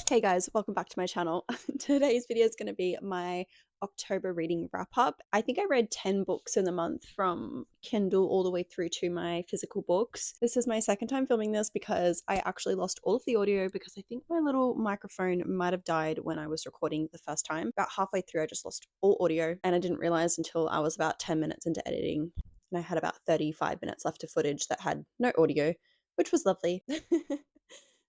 Hey guys, welcome back to my channel. Today's video is going to be my October reading wrap up. I think I read 10 books in the month from Kindle all the way through to my physical books. This is my second time filming this because I actually lost all of the audio because I think my little microphone might have died when I was recording the first time. About halfway through, I just lost all audio and I didn't realize until I was about 10 minutes into editing and I had about 35 minutes left of footage that had no audio, which was lovely.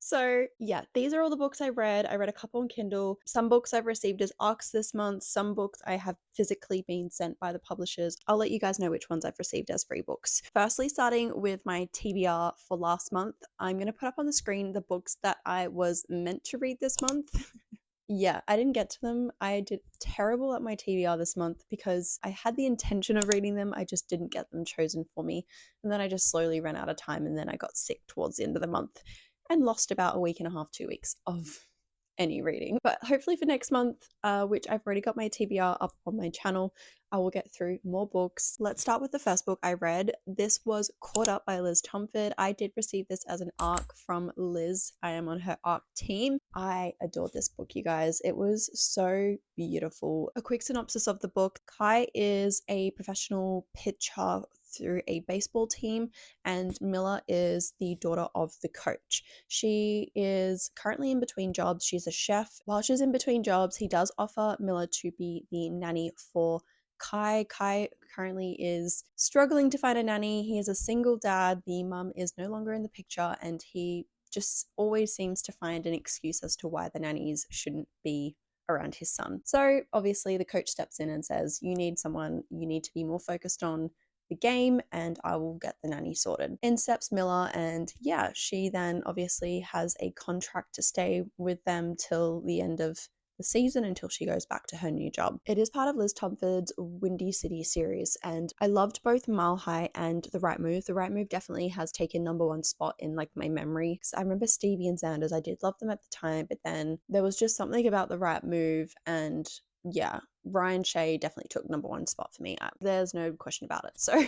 So yeah, these are all the books I read. I read a couple on Kindle. Some books I've received as ARCs this month. Some books I have physically been sent by the publishers. I'll let you guys know which ones I've received as free books. Firstly, starting with my TBR for last month, I'm going to put up on the screen the books that I was meant to read this month. Yeah, I didn't get to them. I did terrible at my TBR this month because I had the intention of reading them. I just didn't get them chosen for me. And then I just slowly ran out of time and then I got sick towards the end of the month and lost about a week and a half, 2 weeks of any reading. But hopefully for next month, which I've already got my TBR up on my channel, I will get through more books. Let's start with the first book I read. This was Caught Up by Liz Tomford. I did receive this as an ARC from Liz. I am on her ARC team. I adored this book, you guys. It was so beautiful. A quick synopsis of the book. Kai is a professional pitcher through a baseball team and Miller is the daughter of the coach. She is currently in between jobs. She's a chef. While she's in between jobs, he does offer Miller to be the nanny for Kai. Kai currently is struggling to find a nanny. He is a single dad. The mum is no longer in the picture and he just always seems to find an excuse as to why the nannies shouldn't be around his son. So obviously the coach steps in and says, you need to be more focused on the game and I will get the nanny sorted. In steps Miller and yeah, she then obviously has a contract to stay with them till the end of the season until she goes back to her new job. It is part of Liz Tomford's Windy City series and I loved both Mile High and The Right Move. The Right Move definitely has taken #1 spot in like my memory because I remember Stevie and Sanders. I did love them at the time, but then there was just something about The Right Move and yeah, Ryan Shea definitely took #1 spot for me. There's no question about it. So,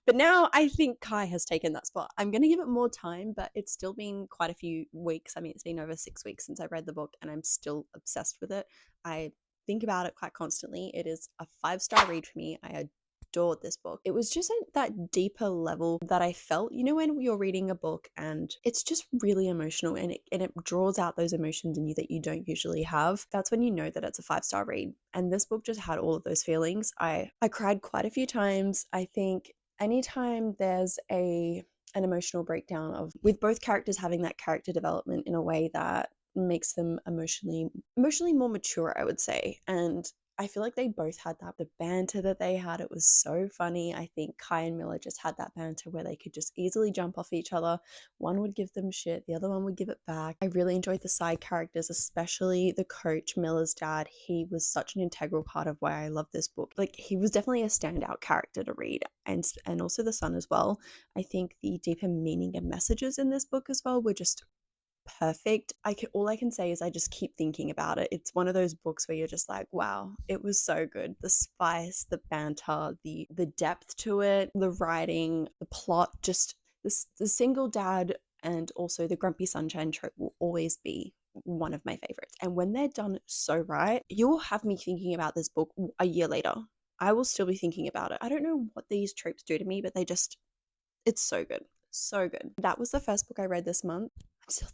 but now I think Kai has taken that spot. I'm going to give it more time, but it's still been quite a few weeks. I mean, it's been over 6 weeks since I read the book and I'm still obsessed with it. I think about it quite constantly. It is a 5-star read for me. I adored this book. It was just at that deeper level that I felt, you know, when you're reading a book and it's just really emotional and it draws out those emotions in you that you don't usually have. That's when you know that it's a 5-star read. And this book just had all of those feelings. I cried quite a few times. I think anytime there's an emotional breakdown of with both characters having that character development in a way that makes them emotionally more mature, I would say. And I feel like they both had that. The banter that they had, it was so funny. I think Kai and Miller just had that banter where they could just easily jump off each other. One would give them shit, the other one would give it back. I really enjoyed the side characters, especially the coach, Miller's dad. He was such an integral part of why I love this book. Like, he was definitely a standout character to read, and also the son as well. I think the deeper meaning and messages in this book as well were just perfect. All I can say is I just keep thinking about it. It's one of those books where you're just like, wow, it was so good. The spice, the banter, the depth to it, the writing, the plot, just the single dad and also the grumpy sunshine trope will always be one of my favorites. And when they're done so right, you'll have me thinking about this book a year later. I will still be thinking about it. I don't know what these tropes do to me, but it's so good. So good. That was the first book I read this month. I'm still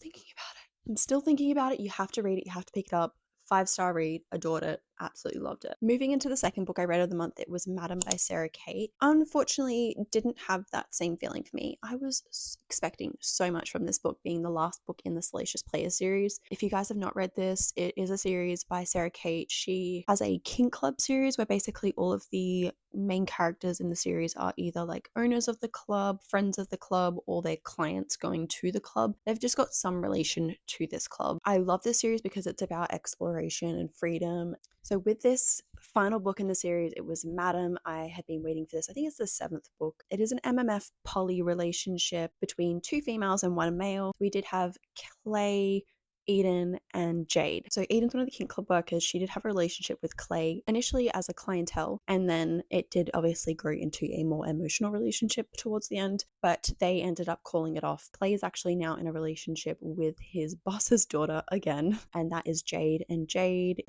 thinking about it. You have to read it. You have to pick it up. 5-star read. Adored it. Absolutely loved it. Moving into the second book I read of the month, it was Madam by Sarah Kate. Unfortunately, didn't have that same feeling for me. I was expecting so much from this book, being the last book in the Salacious Players series. If you guys have not read this, it is a series by Sarah Kate. She has a Kink Club series where basically all of the main characters in the series are either like owners of the club, friends of the club, or their clients going to the club. They've just got some relation to this club. I love this series because it's about exploration and freedom. So with this final book in the series, it was Madam. I had been waiting for this. I think it's the 7th book. It is an MMF poly relationship between 2 females and 1 male. We did have Clay, Eden and Jade. So Eden's one of the Kink Club workers. She did have a relationship with Clay initially as a clientele, and then it did obviously grow into a more emotional relationship towards the end, but they ended up calling it off. Clay is actually now in a relationship with his boss's daughter again, and that is Jade. And Jade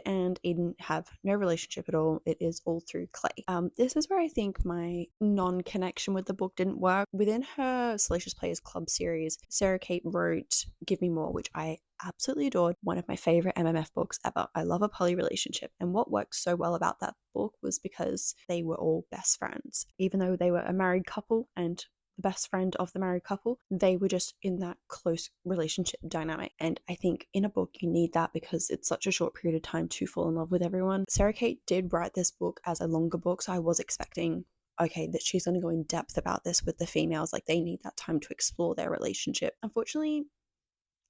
and Eden have no relationship at all. It is all through Clay. This is where I think my non-connection with the book didn't work. Within her Salacious Players Club series, Sarah Kate wrote Give Me More, which I absolutely adored. One of my favorite MMF books ever. I love a poly relationship. And what worked so well about that book was because they were all best friends. Even though they were a married couple and the best friend of the married couple, they were just in that close relationship dynamic. And I think in a book you need that because it's such a short period of time to fall in love with everyone. Sarah Kate did write this book as a longer book, so I was expecting okay, that she's going to go in depth about this with the females. Like they need that time to explore their relationship. Unfortunately,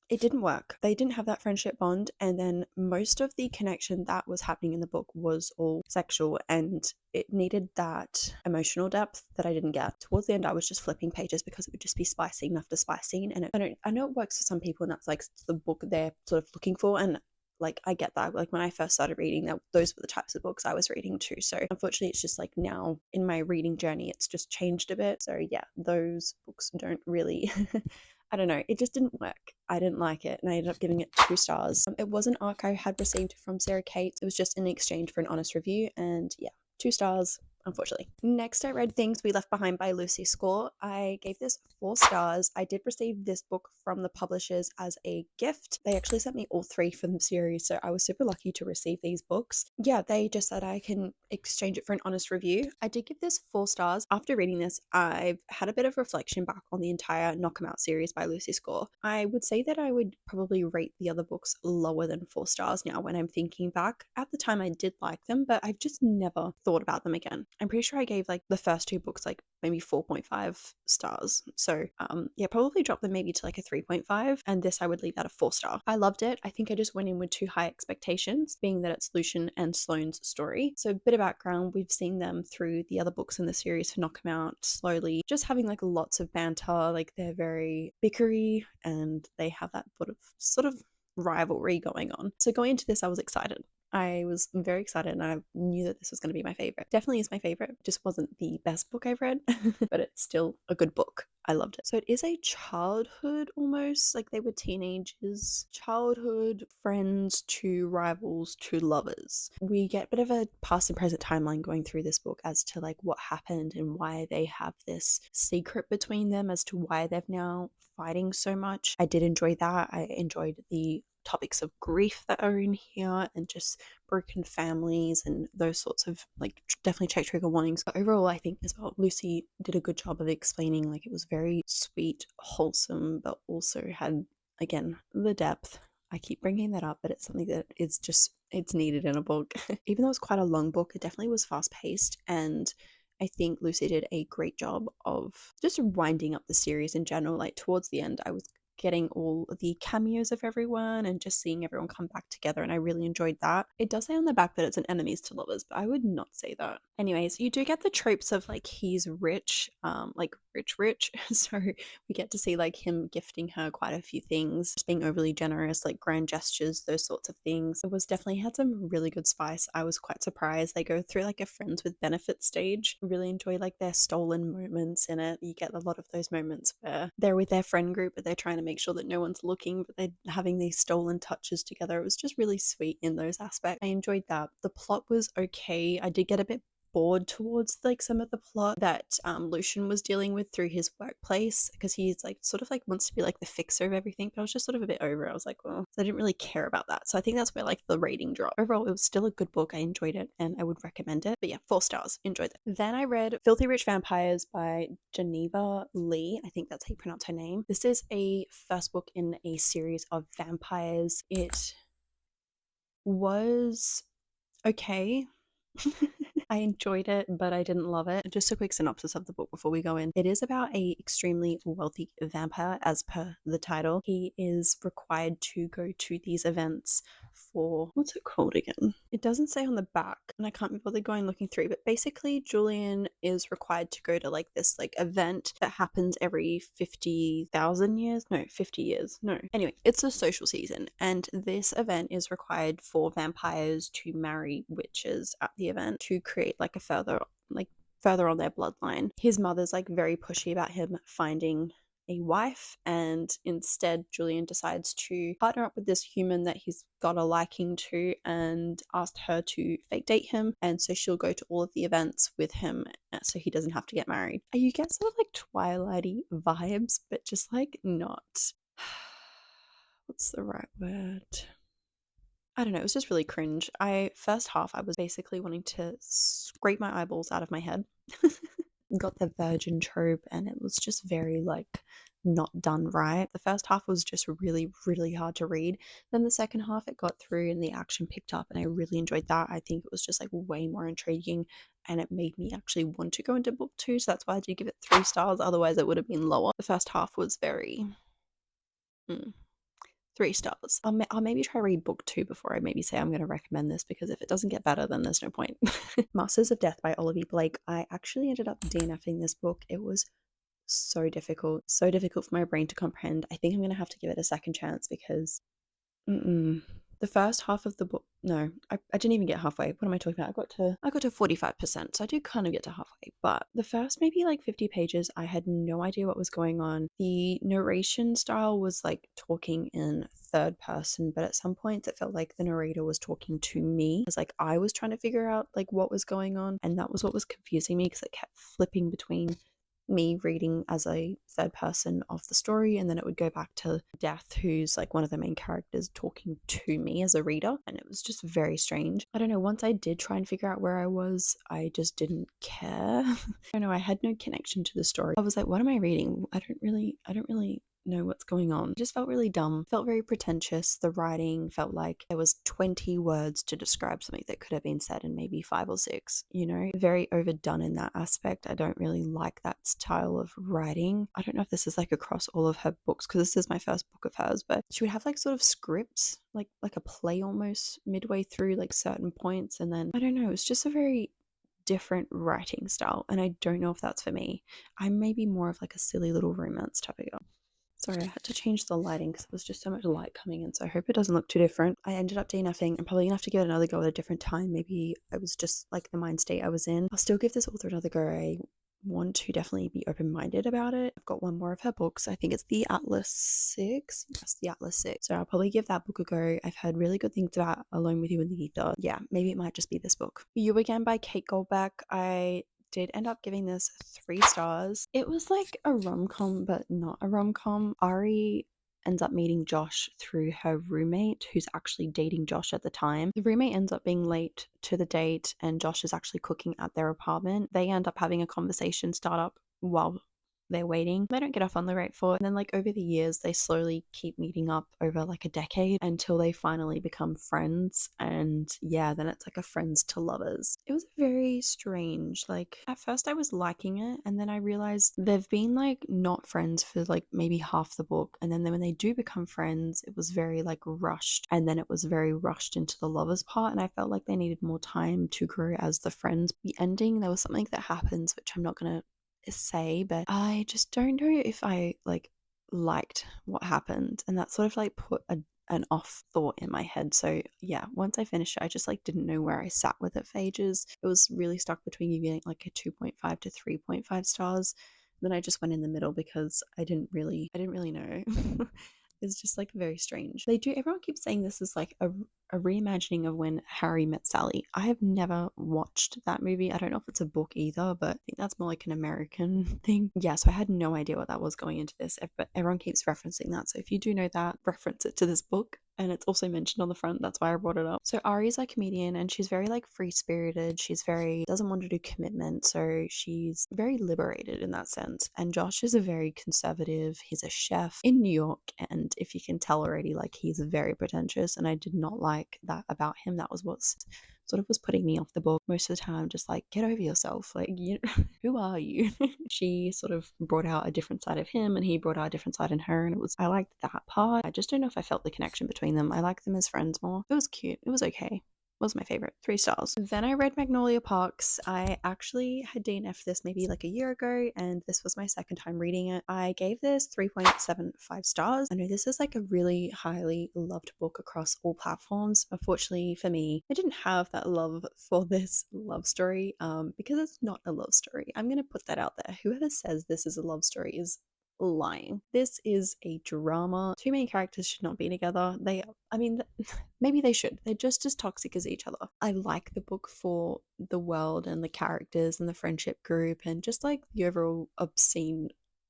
it didn't work. They didn't have that friendship bond. And then most of the connection that was happening in the book was all sexual, and it needed that emotional depth that I didn't get. Towards the end, I was just flipping pages because it would just be spice scene after spice scene. And I know it works for some people, and that's like the book they're sort of looking for. And like I get that. Like when I first started reading, that those were the types of books I was reading too. So unfortunately, it's just like now in my reading journey, it's just changed a bit. So yeah, those books don't really I don't know, it just didn't work. I didn't like it, and I ended up giving it 2 stars. It was an arc I had received from Sarah Kate. It was just in exchange for an honest review, and yeah, 2 stars, unfortunately. Next, I read Things We Left Behind by Lucy Score. I gave this 4 stars. I did receive this book from the publishers as a gift. They actually sent me all 3 from the series, so I was super lucky to receive these books. Yeah, they just said I can exchange it for an honest review. I did give this 4 stars. After reading this, I've had a bit of reflection back on the entire Knock 'Em Out series by Lucy Score. I would say that I would probably rate the other books lower than 4 stars now when I'm thinking back. At the time, I did like them, but I've just never thought about them again. I'm pretty sure I gave like the first 2 books like maybe 4.5 stars. So yeah, probably drop them maybe to like a 3.5, and this I would leave at a 4 star. I loved it. I think I just went in with too high expectations, being that it's Lucian and Sloane's story. So a bit of background, we've seen them through the other books in the series for Knock 'Em Out slowly, just having like lots of banter, like they're very bickery and they have that sort of rivalry going on. So going into this, I was excited. I was very excited and I knew that this was going to be my favorite. Definitely is my favorite. Just wasn't the best book I've read, but it's still a good book. I loved it. So it is a childhood almost, like they were teenagers, childhood friends to rivals to lovers. We get a bit of a past and present timeline going through this book as to like what happened and why they have this secret between them as to why they've now fighting so much. I did enjoy that. I enjoyed the topics of grief that are in here and just broken families and those sorts of like definitely check trigger warnings. But overall, I think as well, Lucy did a good job of explaining, like it was very sweet, wholesome, but also had again the depth. I keep bringing that up, but it's something that is just it's needed in a book. Even though it's quite a long book, it definitely was fast paced, and I think Lucy did a great job of just winding up the series in general. Like towards the end, I was getting all the cameos of everyone and just seeing everyone come back together, and I really enjoyed that. It does say on the back that it's an enemies to lovers, but I would not say that. Anyways, you do get the tropes of like he's rich, like rich so we get to see like him gifting her quite a few things, just being overly generous, like grand gestures, those sorts of things. It was definitely had some really good spice. I was quite surprised. They go through like a friends with benefits stage. Really enjoy like their stolen moments in it. You get a lot of those moments where they're with their friend group but they're trying to make sure that no one's looking, but they're having these stolen touches together. It was just really sweet in those aspects. I enjoyed that. The plot was okay. I did get a bit bored towards like some of the plot that Lucian was dealing with through his workplace, because he's like sort of like wants to be like the fixer of everything, but I was just sort of a bit over it. I was like, well, I didn't really care about that. So I think that's where like the rating dropped. Overall, it was still a good book. I enjoyed it and I would recommend it. But yeah, 4 stars. Enjoyed it. Then I read Filthy Rich Vampires by Geneva Lee. I think that's how you pronounce her name. This is a first book in a series of vampires. It was okay. I enjoyed it, but I didn't love it. Just a quick synopsis of the book before we go in. It is about a extremely wealthy vampire, as per the title. He is required to go to these events for, what's it called again? It doesn't say on the back, and I can't be bothered going looking through, but basically Julian is required to go to like this like event that happens every 50,000 years. No, 50 years. No. Anyway, it's a social season, and this event is required for vampires to marry witches at the event to create like a further on their bloodline. His mother's like very pushy about him finding a wife, and instead Julian decides to partner up with this human that he's got a liking to and asked her to fake date him, and so she'll go to all of the events with him so he doesn't have to get married. You get sort of like Twilighty vibes, but just like not. What's the right word? I don't know, it was just really cringe. First half, I was basically wanting to scrape my eyeballs out of my head. Got the virgin trope, and it was just very like not done right. The first half was just really, really hard to read. Then the second half, it got through and the action picked up, and I really enjoyed that. I think it was just like way more intriguing, and it made me actually want to go into book 2. So that's why I did give it 3 stars. Otherwise, it would have been lower. The first half was very. 3 stars. I'll maybe try read book 2 before I maybe say I'm going to recommend this, because if it doesn't get better, then there's no point. Masters of Death by Olivia Blake. I actually ended up DNFing this book. It was so difficult for my brain to comprehend. I think I'm going to have to give it a second chance because the first half of the book, no, I didn't even get halfway. What am I talking about? I got to 45%, so I do kind of get to halfway. But the first maybe like 50 pages, I had no idea what was going on. The narration style was like talking in third person, but at some points it felt like the narrator was talking to me. It was like I was trying to figure out like what was going on, and that was what was confusing me, because it kept flipping between me reading as a third person of the story, and then it would go back to Death, who's like one of the main characters, talking to me as a reader, and it was just very strange. I don't know, once I did try and figure out where I was, I just didn't care. I don't know, I had no connection to the story. I was like, what am I reading? I don't really know what's going on. It just felt really dumb, felt very pretentious. The writing felt like there was 20 words to describe something that could have been said in maybe 5 or 6, very overdone in that aspect. I don't really like that style of writing. I don't know if this is like across all of her books, because this is my first book of hers, but she would have like sort of scripts, like a play almost midway through like certain points, and then I don't know, it's just a very different writing style, and I don't know if that's for me. I'm maybe more of like a silly little romance type of girl. Sorry, I had to change the lighting because there was just so much light coming in, so I hope it doesn't look too different. I ended up DNFing. I'm probably gonna have to give it another go at a different time. Maybe it was just like the mind state I was in. I'll still give this author another go. I want to definitely be open-minded about it. I've got one more of her books. I think it's the Atlas 6. Yes, the Atlas 6. So I'll probably give that book a go. I've heard really good things about Alone with You in the Ether. Yeah, maybe it might just be this book. You Again by Kate Goldbeck. I did end up giving this 3 stars. It was like a rom-com, but not a rom-com. Ari ends up meeting Josh through her roommate, who's actually dating Josh at the time. The roommate ends up being late to the date, and Josh is actually cooking at their apartment. They end up having a conversation start up while they're waiting. They don't get off on the right foot, and then like over the years they slowly keep meeting up over like a decade until they finally become friends, and yeah, then it's like a friends to lovers. It was very strange. Like at first I was liking it, and then I realized they've been like not friends for like maybe half the book, and then when they do become friends, it was very like rushed, and then it was very rushed into the lovers part, and I felt like they needed more time to grow as the friends. The ending, there was something that happens which I'm not gonna say, but I just don't know if I like liked what happened, and that sort of like put an off thought in my head. So yeah, once I finished it, I just like didn't know where I sat with it for ages. It was really stuck between giving it like a 2.5 to 3.5 stars. Then I just went in the middle because I didn't really know. It's just like very strange. Everyone keeps saying this is like a reimagining of When Harry Met Sally. I have never watched that movie. I don't know if it's a book either, but I think that's more like an American thing. Yeah, so I had no idea what that was going into this, but everyone keeps referencing that. So if you do know that, reference it to this book. And it's also mentioned on the front. That's why I brought it up. So Ari's a comedian, and she's very like free spirited. She's doesn't want to do commitment. So she's very liberated in that sense. And Josh is a very conservative. He's a chef in New York. And if you can tell already, like he's very pretentious. And I did not like that about him. That was what sort of was putting me off the book most of the time, just like, get over yourself. Like, you, who are you? She sort of brought out a different side of him and he brought out a different side in her. And I liked that part. I just don't know if I felt the connection between them. I like them as friends more. It was cute. It was okay. Was my favorite. 3 stars. Then I read Magnolia Parks. I actually had DNF'd this maybe like a year ago, and this was my second time reading it. I gave this 3.75 stars. I know this is like a really highly loved book across all platforms. Unfortunately for me, I didn't have that love for this love story because it's not a love story. I'm going to put that out there. Whoever says this is a love story is lying. This is a drama. Two main characters should not be together. I mean, maybe they should. They're just as toxic as each other. I like the book for the world and the characters and the friendship group and just like the overall obscene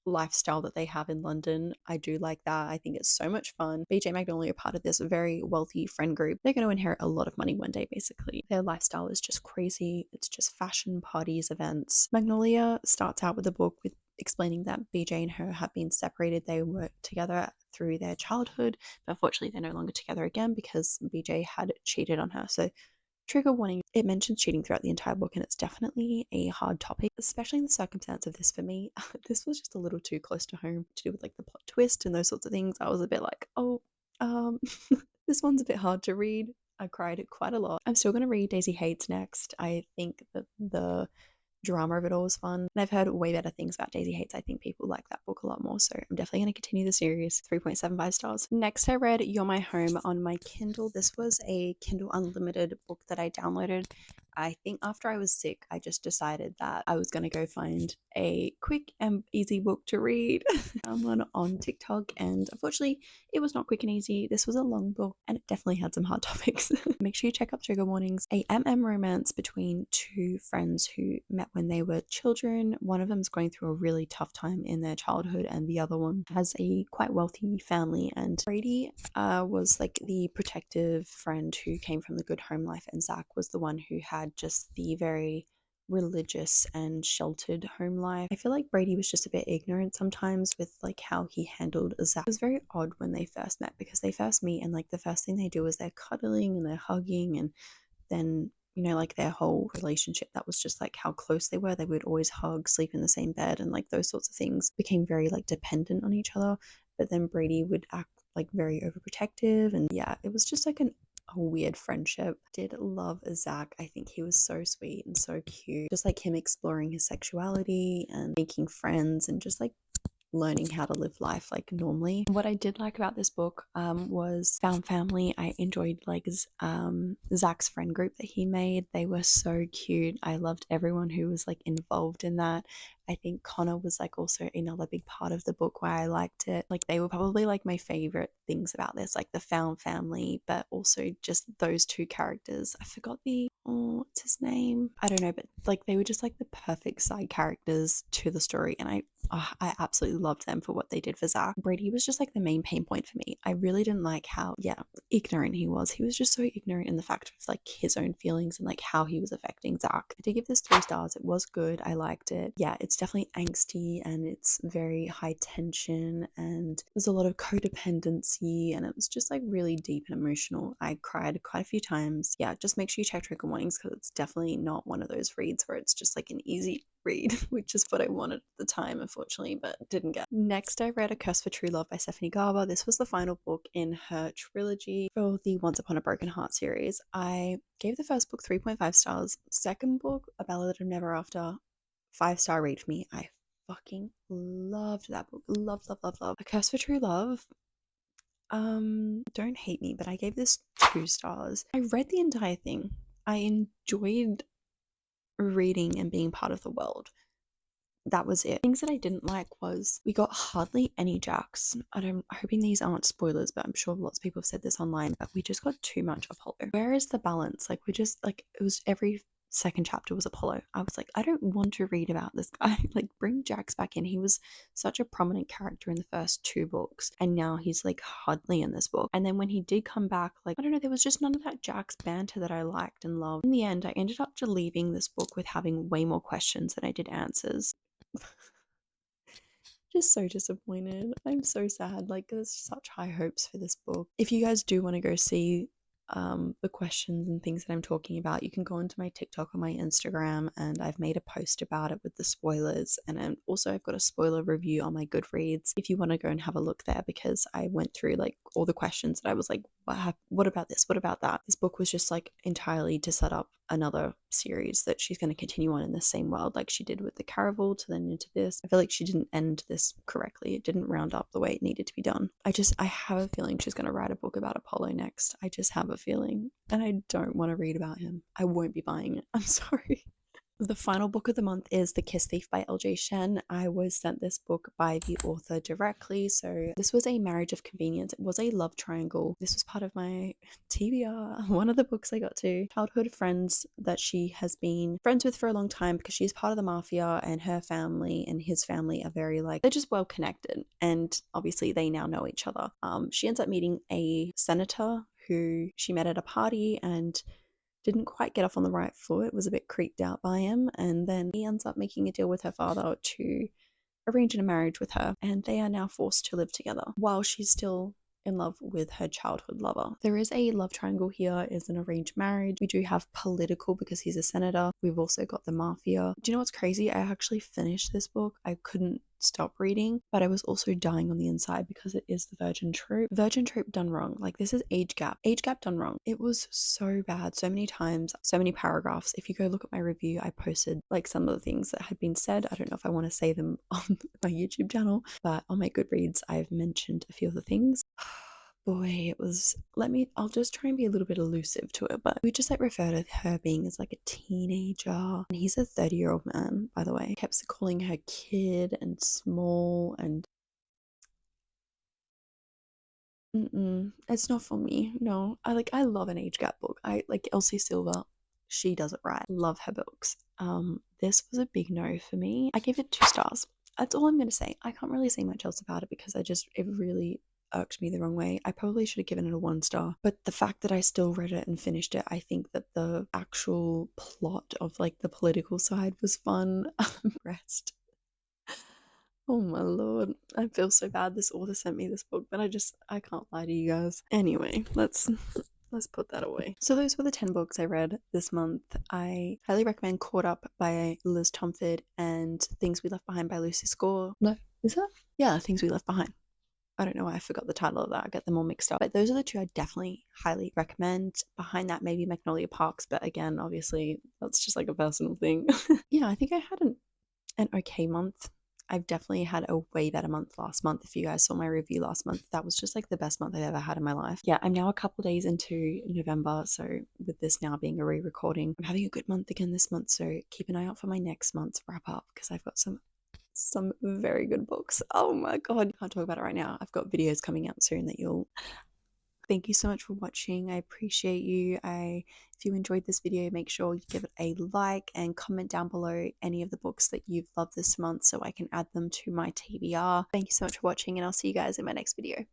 lifestyle that they have in London. I do like that. I think it's so much fun. BJ Magnolia are part of this very wealthy friend group. They're going to inherit a lot of money one day, basically. Their lifestyle is just crazy. It's just fashion, parties, events. Magnolia starts out with the book with explaining that BJ and her have been separated. They worked together through their childhood, but unfortunately they're no longer together again because BJ had cheated on her. So trigger warning, it mentions cheating throughout the entire book and it's definitely a hard topic, especially in the circumstance of this for me. This was just a little too close to home to do with like the plot twist and those sorts of things. I was a bit like, oh, um, this one's a bit hard to read. I cried quite a lot. I'm still going to read Daisy Hates next. I think that the drama of it all was fun. And I've heard way better things about Daisy Hates. I think people like that book a lot more. So I'm definitely going to continue the series. 3.75 stars. Next, I read Youre My Home on my Kindle. This was a Kindle Unlimited book that I downloaded. I think after I was sick, I just decided that I was going to go find a quick and easy book to read. One on TikTok, and unfortunately, it was not quick and easy. This was a long book, and it definitely had some hard topics. Make sure you check out trigger warnings. A romance between two friends who met when they were children. One of them's going through a really tough time in their childhood, and the other one has a quite wealthy family. And Brady was like the protective friend who came from the good home life, and Zach was the one who had just the very religious and sheltered home life. I feel like Brady was just a bit ignorant sometimes with like how he handled Zach. It was very odd when they first met because they first meet and like the first thing they do is they're cuddling and they're hugging, and then like their whole relationship, that was just like how close they were. They would always hug, sleep in the same bed, and like those sorts of things became very like dependent on each other. But then Brady would act like very overprotective, and yeah, it was just like a weird friendship. Did love Zach. I think he was so sweet and so cute. Just like him exploring his sexuality and making friends and just like learning how to live life like normally. What I did like about this book was found family. I enjoyed like Zach's friend group that he made. They were so cute. I loved everyone who was like involved in that. I think Connor was like also another big part of the book why I liked it. Like they were probably like my favorite things about this, like the found family, but also just those two characters. I forgot what's his name? I don't know, but like they were just like the perfect side characters to the story, and I absolutely loved them for what they did for Zach. Brady was just like the main pain point for me. I really didn't like how, ignorant he was. He was just so ignorant in the fact of like his own feelings and like how he was affecting Zach. I did give this 3 stars. It was good. I liked it. Yeah, it's definitely angsty and it's very high tension and there's a lot of codependency and it was just like really deep and emotional. I cried quite a few times. Yeah, just make sure you check trigger warnings because it's definitely not one of those reads where it's just like an easy read, which is what I wanted at the time, unfortunately, but didn't get. Next, I read A Curse for True Love by Stephanie Garber. This was the final book in her trilogy for the Once Upon a Broken Heart series. I gave the first book 3.5 stars. Second book, A Ballad of Never After, 5-star read for me. I fucking loved that book. Love, love, love, love. A Curse for True Love. Don't hate me, but I gave this 2 stars. I read the entire thing. I enjoyed reading and being part of the world. That was it. Things that I didn't like was we got hardly any Jacks. I'm hoping these aren't spoilers, but I'm sure lots of people have said this online, but we just got too much Apollo. Where is the balance? Like we just like it was every second chapter was Apollo. I was like, I don't want to read about this guy. Like bring Jax back in. He was such a prominent character in the first 2 books and now he's like hardly in this book. And then when he did come back, like I don't know, there was just none of that Jax banter that I liked and loved. In the end, I ended up just leaving this book with having way more questions than I did answers. Just so disappointed. I'm so sad. Like there's such high hopes for this book. If you guys do want to go see the questions and things that I'm talking about, you can go into my TikTok or my Instagram, and I've made a post about it with the spoilers. And also I've got a spoiler review on my Goodreads if you want to go and have a look there, because I went through like all the questions that I was like, what about this? What about that? This book was just like entirely to set up another series that she's going to continue on in the same world, like she did with the Caraval to then into this. I feel like she didn't end this correctly. It didn't round up the way it needed to be done. I have a feeling she's going to write a book about Apollo next. I just have a feeling, and I don't want to read about him. I won't be buying it. I'm sorry. The final book of the month is The Kiss Thief by LJ Shen. I was sent this book by the author directly. So this was a marriage of convenience. It was a love triangle. This was part of my TBR, one of the books I got to. Childhood friends that she has been friends with for a long time, because she's part of the mafia, and her family and his family are very like, they're just well connected. And obviously they now know each other. She ends up meeting a senator who she met at a party and didn't quite get off on the right foot, was a bit creeped out by him, and then he ends up making a deal with her father to arrange a marriage with her, and they are now forced to live together while she's still in love with her childhood lover. There is a love triangle here, is an arranged marriage. We do have political because he's a senator. We've also got the mafia. Do you know what's crazy? I actually finished this book. I couldn't stop reading, but I was also dying on the inside because it is the Virgin Trope. Virgin Trope done wrong. Like, this is age gap. Age gap done wrong. It was so bad. So many times, so many paragraphs. If you go look at my review, I posted like some of the things that had been said. I don't know if I want to say them on my YouTube channel, but on my Goodreads, I've mentioned a few of the things. Boy, it was, I'll just try and be a little bit elusive to it, but we just like refer to her being as like a teenager. And he's a 30-year-old man, by the way. Kept calling her kid and small, and it's not for me. No, I love an age gap book. I like Elsie Silver. She does it right. Love her books. This was a big no for me. I gave it 2 stars. That's all I'm gonna say. I can't really say much else about it because it really irked me the wrong way. I probably should have given it a 1 star, but the fact that I still read it and finished it, I think that the actual plot of like the political side was fun. Rest. Oh my lord, I feel so bad this author sent me this book, but I can't lie to you guys. Anyway, let's put that away. So those were the 10 books I read this month. I highly recommend Caught Up by Liz Tomford and Things We Left Behind by Lucy Score. No, is that? Yeah, Things We Left Behind. I don't know why I forgot the title of that. I get them all mixed up. But those are the 2 I definitely highly recommend. Behind that, maybe Magnolia Parks. But again, obviously, that's just like a personal thing. Yeah, I think I had an okay month. I've definitely had a way better month last month. If you guys saw my review last month, that was just like the best month I've ever had in my life. Yeah, I'm now a couple days into November, so with this now being a re-recording, I'm having a good month again this month, so keep an eye out for my next month's wrap up because I've got some very good books. Oh my god, I can't talk about it right now. I've got videos coming out soon that you'll... Thank you so much for watching. I appreciate you. If you enjoyed this video, make sure you give it a like and comment down below any of the books that you've loved this month so I can add them to my TBR. Thank you so much for watching, and I'll see you guys in my next video.